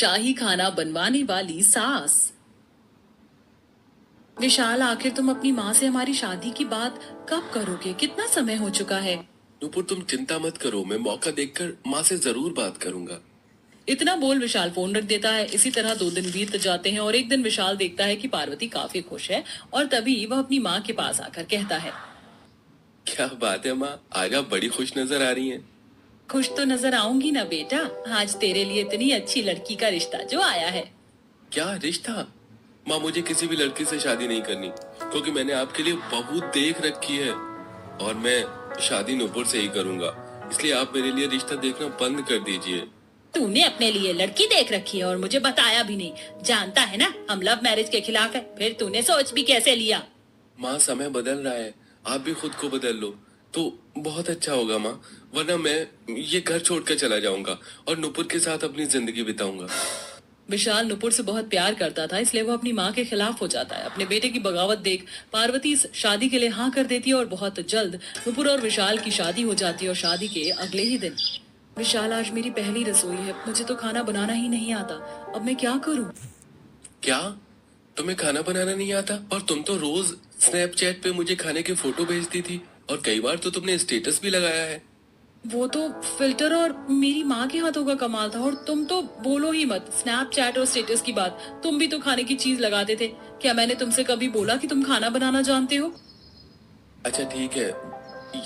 शाही खाना बनवाने वाली सास। विशाल, आखिर तुम अपनी माँ से हमारी शादी की बात कब करोगे? कितना समय हो चुका है। नुपुर, तुम चिंता मत करो, मैं मौका देखकर माँ से जरूर बात करूंगा। इतना बोल विशाल फोन रख देता है। इसी तरह 2 दिन बीत जाते हैं और एक दिन विशाल देखता है कि पार्वती काफी खुश है और तभी वह अपनी माँ के पास आकर कहता है, क्या बात है माँ, आज आप बड़ी खुश नजर आ रही हैं। खुश तो नजर आऊंगी ना बेटा, आज तेरे लिए इतनी अच्छी लड़की का रिश्ता जो आया है। क्या रिश्ता? माँ, मुझे किसी भी लड़की से शादी नहीं करनी, क्योंकि मैंने आपके लिए बहुत देख रखी है और मैं शादी नुपुर से ही करूंगा। इसलिए आप मेरे लिए रिश्ता देखना बंद कर दीजिए। तूने अपने लिए लड़की देख रखी है और मुझे बताया भी नहीं। जानता है ना हम लव मैरिज के खिलाफ है, फिर तूने सोच भी कैसे लिया? माँ, समय बदल रहा है, आप भी खुद को बदल लो तो बहुत अच्छा होगा माँ, वरना मैं ये घर छोड़कर चला जाऊंगा और नुपुर के साथ अपनी जिंदगी बिताऊंगा। विशाल नुपुर से बहुत प्यार करता था, इसलिए वो अपनी माँ के खिलाफ हो जाता है। अपने बेटे की बगावत देख पार्वती इस शादी के लिए हाँ कर देती है और बहुत जल्द नुपुर और विशाल की शादी हो जाती है। और शादी के अगले ही दिन, विशाल आज मेरी पहली रसोई है, मुझे तो खाना बनाना ही नहीं आता, अब मैं क्या करूं? क्या तुम्हें खाना बनाना नहीं आता? और तुम तो रोज स्नैपचैट पे मुझे खाने के फोटो भेजती थी और कई बार तो तुमने स्टेटस भी लगाया है। वो तो फिल्टर और मेरी माँ के हाथों का कमाल था। और तुम तो बोलो ही मत, स्नैपचैट और स्टेटस की बात, तुम भी तो खाने की चीज लगाते थे। क्या मैंने तुमसे कभी बोला कि तुम खाना बनाना जानते हो? अच्छा ठीक है,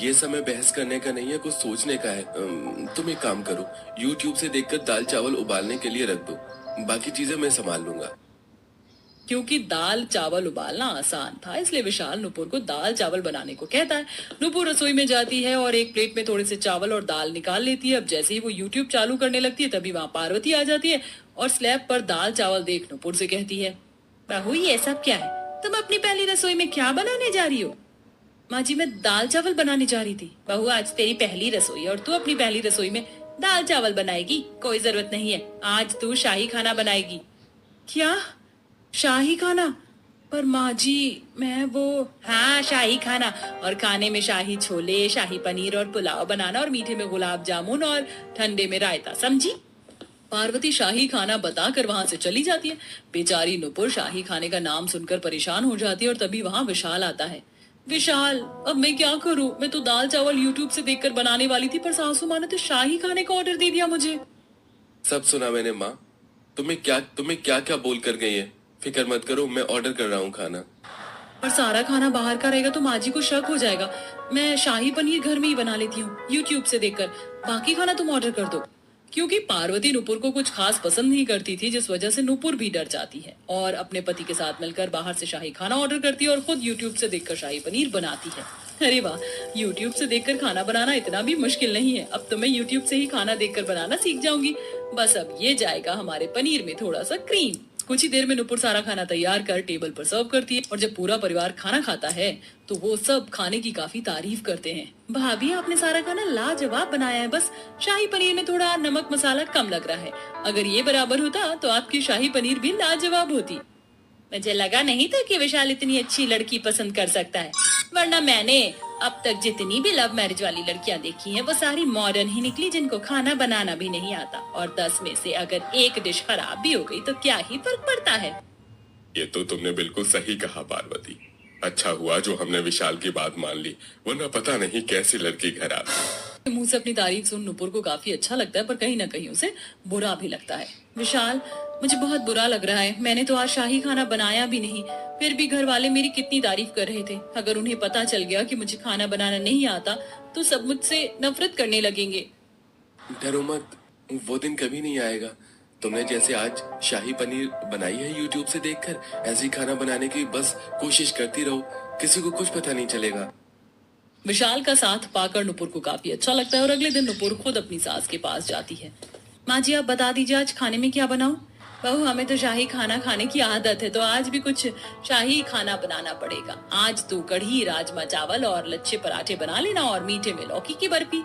ये समय बहस करने का नहीं है, कुछ सोचने का है। तुम एक काम करो, YouTube से देखकर दाल चावल उबालने के लिए रख दो, बाकी चीजें मैं संभाल लूंगा। क्योंकि दाल चावल उबालना आसान था, इसलिए विशाल नुपुर को दाल चावल बनाने को कहता है। नुपुर रसोई में जाती है और एक प्लेट में थोड़े से चावल और दाल निकाल लेती है। अब जैसे ही वो YouTube चालू करने लगती है तभी वहां पार्वती आ जाती है और स्लैब पर दाल चावल देख नुपुर से कहती है, बहू ये सब क्या है? तुम अपनी पहली रसोई में क्या बनाने जा रही हो? माँ जी, मैं दाल चावल बनाने जा रही थी। बहू आज तेरी पहली रसोई है और तू अपनी पहली रसोई में दाल चावल बनाएगी? कोई जरूरत नहीं है, आज तू शाही खाना बनाएगी। क्या? शाही खाना? पर माँ जी मैं वो, हाँ शाही खाना। और खाने में शाही छोले, शाही पनीर और पुलाव बनाना और मीठे में गुलाब जामुन और ठंडे में रायता, समझी? पार्वती शाही खाना बताकर वहां से चली जाती है। बेचारी नुपुर शाही खाने का नाम सुनकर परेशान हो जाती है और तभी वहां विशाल आता है। विशाल, अब मैं क्या करूं? मैं तो दाल चावल YouTube से देखकर बनाने वाली थी, पर सासू माँ ने तो शाही खाने का ऑर्डर दे दिया मुझे। सब सुना मैंने माँ, तुम्हें क्या क्या बोल कर गई है। फिक्र मत करो, मैं ऑर्डर कर रहा हूँ खाना। पर सारा खाना बाहर का रहेगा तो माँ जी को शक हो जाएगा। मैं शाही पनीर घर में ही बना लेती हूँ YouTube से देखकर, बाकी खाना तुम ऑर्डर कर दो। क्योंकि पार्वती नुपुर को कुछ खास पसंद नहीं करती थी, जिस वजह से नुपुर भी डर जाती है और अपने पति के साथ मिलकर बाहर से शाही खाना ऑर्डर करती है और खुद YouTube से देखकर शाही पनीर बनाती है। अरे वाह, YouTube से देखकर खाना बनाना इतना भी मुश्किल नहीं है। अब तो मैं YouTube से ही खाना देखकर बनाना सीख जाऊंगी। बस अब ये जाएगा हमारे पनीर में थोड़ा सा क्रीम। कुछ ही देर में नुपुर सारा खाना तैयार कर टेबल पर सर्व करती है और जब पूरा परिवार खाना खाता है तो वो सब खाने की काफी तारीफ करते हैं। भाभी आपने सारा खाना लाजवाब बनाया है, बस शाही पनीर में थोड़ा नमक मसाला कम लग रहा है। अगर ये बराबर होता तो आपकी शाही पनीर भी लाजवाब होती। मुझे लगा नहीं था कि विशाल इतनी अच्छी लड़की पसंद कर सकता है, वरना मैंने अब तक जितनी भी लव मैरिज वाली लड़कियां देखी हैं वो सारी मॉडर्न ही निकली, जिनको खाना बनाना भी नहीं आता। और 10 में से अगर एक डिश खराब भी हो गई तो क्या ही फर्क पड़ता है। ये तो तुमने बिल्कुल सही कहा पार्वती, अच्छा हुआ जो हमने विशाल की बात मान ली, वरना पता नहीं कैसी लड़की घर आती। मुंह से अपनी तारीफ सुन नुपुर को काफी अच्छा लगता है, पर कहीं ना कहीं उसे बुरा भी लगता है। विशाल, मुझे बहुत बुरा लग रहा है, मैंने तो आज शाही खाना बनाया भी नहीं, फिर भी घर वाले मेरी कितनी तारीफ कर रहे थे। अगर उन्हें पता चल गया कि मुझे खाना बनाना नहीं आता तो सब मुझसे नफरत करने लगेंगे। डरो मत, वो दिन कभी नहीं आएगा। तुमने जैसे आज शाही पनीर बनाई है YouTube से देखकर, ऐसे ही खाना बनाने की बस कोशिश करती रहो, किसी को कुछ पता नहीं चलेगा। विशाल का साथ पाकर नुपुर को काफी अच्छा लगता है और अगले दिन नुपुर खुद अपनी सास के पास जाती है। माँ जी आप बता दीजिए आज खाने में क्या बनाऊं? बहू हमें तो शाही खाना खाने की आदत है, तो आज भी कुछ शाही खाना बनाना पड़ेगा। आज तू कढ़ी, राजमा चावल और लच्छे पराठे बना लेना और मीठे में लौकी की बर्फी।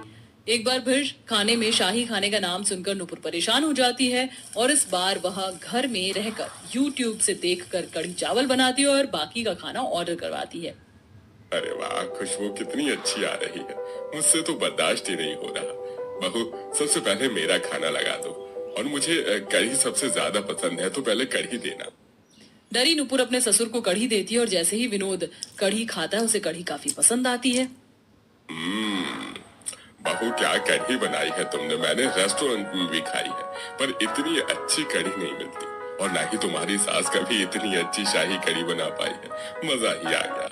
एक बार फिर खाने में शाही खाने का नाम सुनकर नुपुर परेशान हो जाती है और इस बार वह घर में रहकर YouTube से देखकर कढ़ी चावल बनाती है और बाकी का खाना ऑर्डर करवाती है। अरे वाह, खुशबू कितनी अच्छी आ रही है, मुझसे तो बर्दाश्त ही नहीं हो रहा। बहू, सबसे पहले मेरा खाना लगा दो, और मुझे कढ़ी सबसे ज्यादा पसंद है, तो पहले कढ़ी देना। डरी नुपुर अपने ससुर को कढ़ी देती है और जैसे ही विनोद कढ़ी खाता है उसे कढ़ी काफी पसंद आती है। बहू क्या कढ़ी बनाई है तुमने, मैंने रेस्टोरेंट में भी खाई है, पर इतनी अच्छी कढ़ी नहीं मिलती, और ना ही तुम्हारी सास कभी इतनी अच्छी शाही कढ़ी बना पाई है। मजा ही आ गया।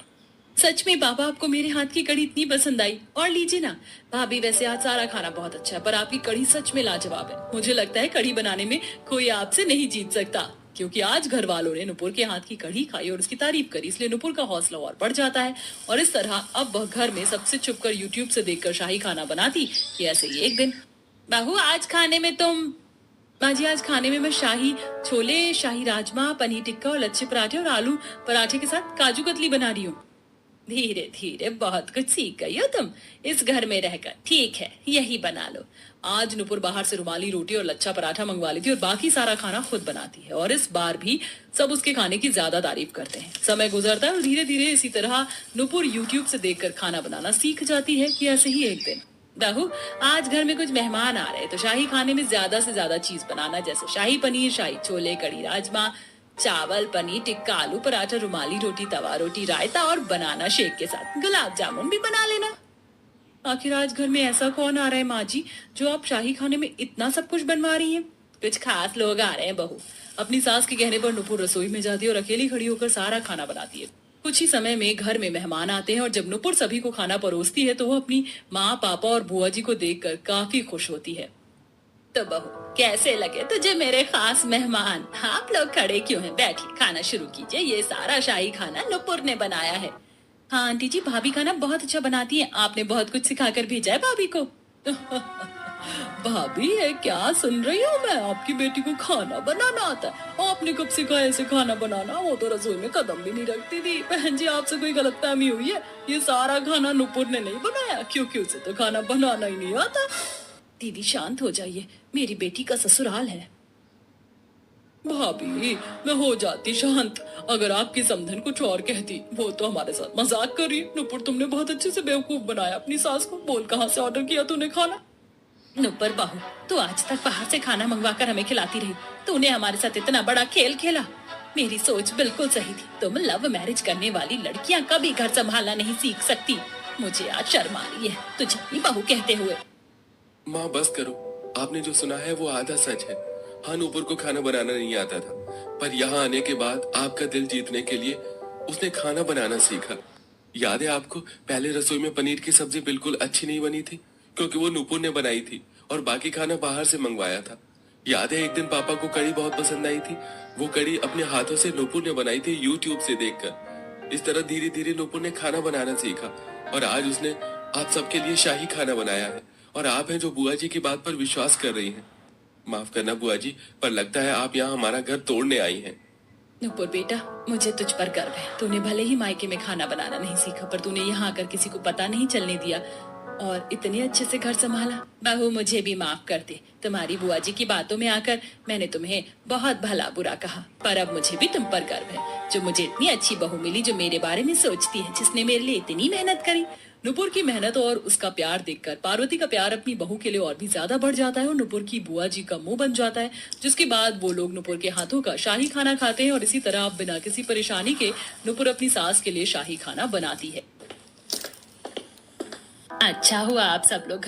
सच में बाबा, आपको मेरे हाथ की कढ़ी इतनी पसंद आई। और लीजिए ना भाभी, वैसे आज सारा खाना बहुत अच्छा है, पर आपकी कढ़ी सच में लाजवाब है। मुझे लगता है कढ़ी बनाने में कोई आपसे नहीं जीत सकता, क्योंकि आज घर वालों ने नुपुर के हाथ की कढ़ी खाई और उसकी तारीफ करी, इसलिए नुपुर का हौसला और बढ़ जाता है। और इस तरह अब वह घर में सबसे छुपकर यूट्यूब से देखकर शाही खाना बनाती कि ऐसे ही एक दिन, बहू आज खाने में माँ जी, आज खाने में मैं शाही छोले, शाही राजमा, पनीर टिक्का और लच्छे पराठे और आलू पराठे के साथ काजू कतली बना रही हूँ। धीरे धीरे बहुत कुछ सीख गई हो तुम इस घर में रहकर। ठीक है, यही बना लो। आज नुपुर बाहर से रुमाली रोटी और लच्छा पराठा मंगवा लेती है और बाकी सारा खाना खुद बनाती है, और इस बार भी सब उसके खाने की ज्यादा तारीफ करते हैं। समय गुजरता है और धीरे धीरे इसी तरह नुपुर यूट्यूब से देखकर खाना बनाना सीख जाती है कि ऐसे ही एक दिन, बहू आज घर में कुछ मेहमान आ रहे हैं, तो शाही खाने में ज्यादा से ज्यादा चीज बनाना, जैसे शाही पनीर, शाही छोले, कढ़ी राजमा, चावल, पनीर टिक्का, आलू पराठा, रुमाली रोटी, तवा रोटी, रायता और बनाना शेक के साथ गुलाब जामुन भी बना लेना। आखिर आज घर में ऐसा कौन आ रहा है माँ जी, जो आप शाही खाने में इतना सब कुछ बनवा रही हैं? कुछ खास लोग आ रहे हैं बहू। अपनी सास के कहने पर नुपुर रसोई में जाती है और अकेली खड़ी होकर सारा खाना बनाती है। कुछ ही समय में घर में मेहमान आते हैं और जब नुपुर सभी को खाना परोसती है तो वो अपनी माँ, पापा और बुआ जी को देखकर काफी खुश होती है। तो बहू, कैसे लगे तुझे मेरे खास मेहमान? आप लोग खड़े क्यों हैं? बैठिए, खाना शुरू कीजिए। ये सारा शाही खाना नुपुर ने बनाया है। हाँ आंटी जी, भाभी खाना बहुत अच्छा बनाती है, आपने बहुत कुछ सिखाकर भेजा है भाभी को। भाभी है क्या? सुन रही हूँ मैं, आपकी बेटी को खाना बनाना आता है। आपने कब सिखाया ऐसे खाना बनाना? वो तो रसोई में कदम भी नहीं रखती थी। बहन जी, आपसे कोई गलतफहमी हुई है। ये सारा खाना नुपुर ने नहीं बनाया, क्योंकि उसे तो खाना बनाना ही नहीं आता। दीदी शांत हो जाइए, मेरी बेटी का ससुराल है। भाभी, मैं हो जाती शांत अगर आपकी समधन कुछ और कहती। वो तो हमारे साथ मजाक कर रही। नुपुर, तुमने बहुत अच्छे से बेवकूफ बनाया अपनी सास को। बोल, कहाँ से ऑर्डर किया तूने खाना? नुपुर बहू, तू आज तक बाहर से खाना मंगवाकर हमें खिलाती रही। तूने हमारे साथ इतना बड़ा खेल खेला। मेरी सोच बिल्कुल सही थी। तुम लव मैरिज करने वाली लड़कियां कभी घर संभालना नहीं सीख सकती। मुझे आज शर्म आ रही है तुझे अपनी बहू कहते हुए। माँ बस करो, आपने जो सुना है वो आधा सच है। हाँ, नुपुर को खाना बनाना नहीं आता था, पर यहाँ आने के बाद आपका दिल जीतने के लिए उसने खाना बनाना सीखा। याद है आपको, पहले रसोई में पनीर की सब्जी बिल्कुल अच्छी नहीं बनी थी, क्योंकि वो नुपुर ने बनाई थी और बाकी खाना बाहर से मंगवाया था। याद है एक दिन पापा को कढ़ी बहुत पसंद आई थी, वो कढ़ी अपने हाथों से नुपुर ने बनाई थी यूट्यूब से देखकर। इस तरह धीरे धीरे नुपुर ने खाना बनाना सीखा और आज उसने आप सबके लिए शाही खाना बनाया है, और आप हैं जो बुआ जी की बात पर विश्वास कर रही हैं। माफ करना बुआ जी, पर लगता है आप यहाँ हमारा घर तोड़ने आई हैं। नुपुर बेटा, मुझे तुझ पर गर्व है। तूने भले ही मायके में खाना बनाना नहीं सीखा, पर तूने यहाँ आकर किसी को पता नहीं चलने दिया और इतने अच्छे से घर संभाला। बहू, मुझे भी माफ कर दे। तुम्हारी बुआ जी की बातों में आकर मैंने तुम्हें बहुत भला बुरा कहा, पर अब मुझे भी तुम पर गर्व है, जो मुझे इतनी अच्छी बहू मिली, जो मेरे बारे में सोचती है, जिसने मेरे लिए इतनी मेहनत करी। नुपुर की मेहनत और उसका प्यार देखकर पार्वती का प्यार अपनी बहू के लिए और भी ज्यादा बढ़ जाता है और नुपुर की बुआ जी का मुंह बन जाता है, जिसके बाद वो लोग नुपुर के हाथों का शाही खाना खाते हैं और इसी तरह अब बिना किसी परेशानी के नुपुर अपनी सास के लिए शाही खाना बनाती है। अच्छा हुआ आप सब लोग